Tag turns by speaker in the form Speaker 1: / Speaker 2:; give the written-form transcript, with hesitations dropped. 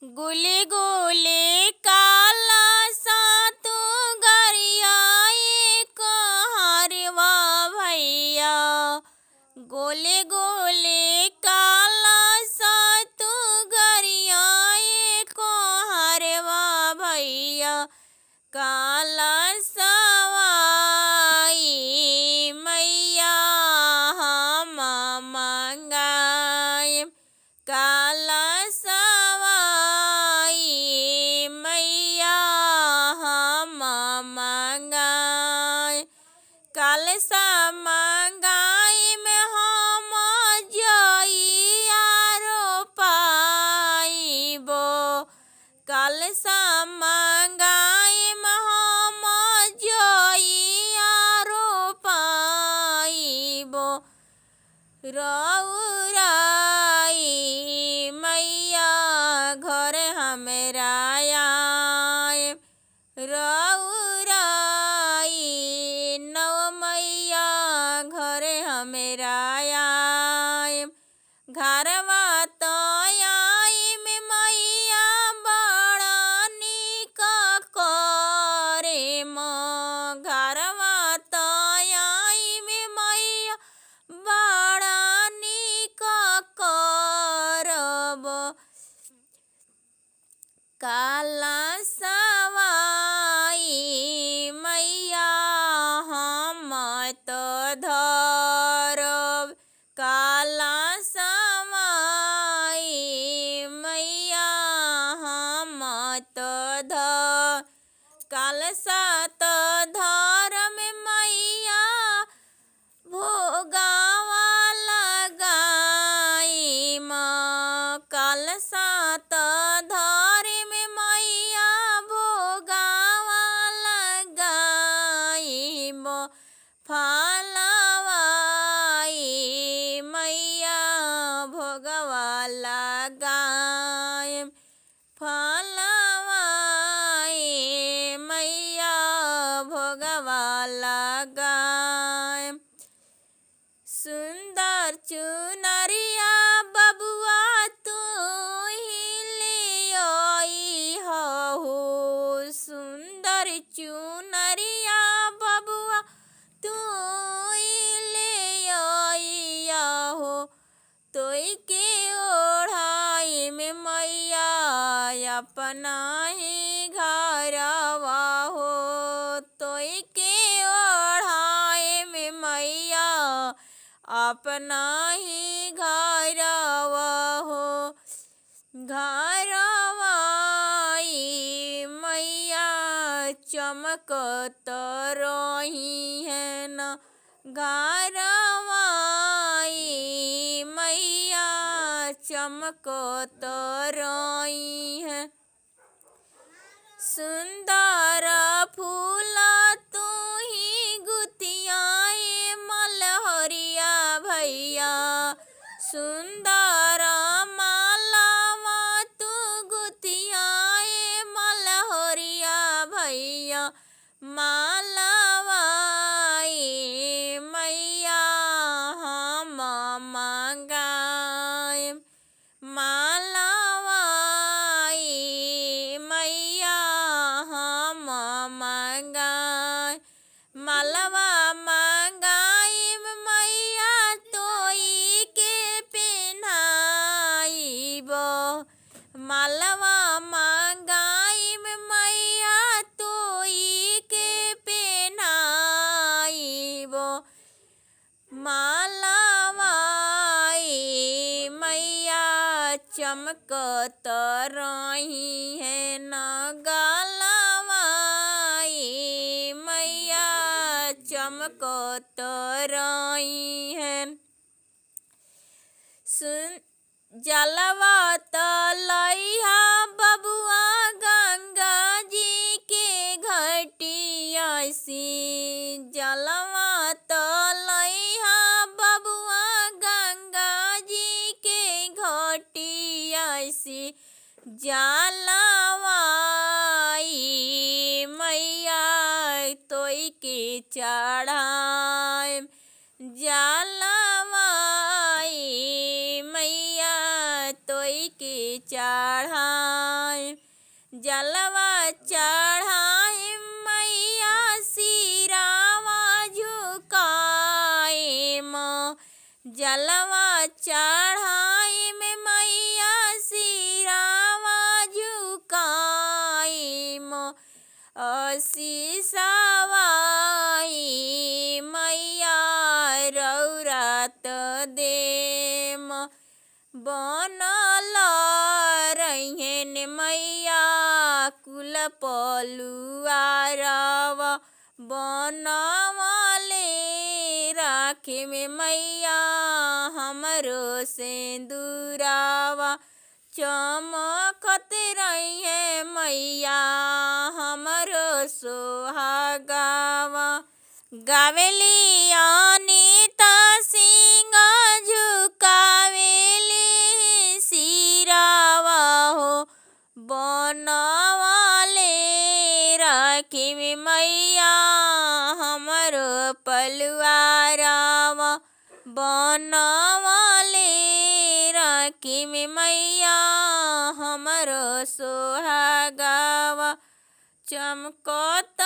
Speaker 1: गुले गुले काला सातु गरिया एक हरवा भैया। गोले गोले काला सातु गरिया एक हरवा भैया। काला सवाई मैया हम मंगाए। काला सवाई मैया हम मंगाए। कलसा मंगाई में हम जइया रोपाइबो। कलसा मंगाई में हम जइया रोपाइबो। रउराई मैया घर हमरा आए। रउराई नौ मैया घर हमरा आए। घरवा तो आई में मैया बड़ा निक करे मों। घरवा तो आई में मैया बड़ा निक करब। काला सवाई मैया हम तो धरब। काला सवाई मैया हम तो धर। कलसा तो धरम मैया भोगावा लगाई माँ। कलसा तो धरम मैया भोगावा लगाई माँ। फलवाई मैया भोगवा लगाए। फलवाई मैया भोगवा लगाए। सुंदर चुनरिया बबुआ तू ही ले आइहो। सुंदर चुनरिया बबुआ तू ही ले आइहो। तोई के ओढ़ाई में मैया अपना ही घरवा हो। तोई के ओढ़ाई में मैया अपना ही घरवा हो। घरवाई मैया चमकत रही है न। घरवाई मैया चमकत रही है। सुंदर फूल तू ही गुथियाए मलहरिया भैया। सुंदर मालावा तू गुथियाए मलहरिया भैया। मालावाई मैया हम मंगाए। मालावाई मैया हम मंगाए। मालवा मंगाई मैया तोई के पेन्हाइबो। मालवा मंगाई मैया तोई के पेन्हाइबो। मालवाई मैया चमकत रही है न। गलवाई मैया चमकत रही है। जलवा तलैया बबुआ गंगा जी के घटिया सी। जलवा तलैया बबुआ गंगा जी के घटिया सी। जलवाई मैया तोई के चढ़ाए। जलवाई मैया तोई के चढ़ाए। चढ़ाए जलवा चढ़ाए मैया सिरावा झुकाए जलवा चढ़ाए में मैया सिरावा झुकाए शीशवाई मैया रौरात देम बनल रहिन मैया कुल पलुआरव बनवले राखे में मैया हमरो सिंदूरावा चमकत रहिए मैया हमरो सोहागावा गावेली अनीता सिंह झुकावेली सिरावा हो बनवाले राखी में मैया हमरो पलुआरावा बनवाले राखी में मैया हमरो सोहागावा चमकत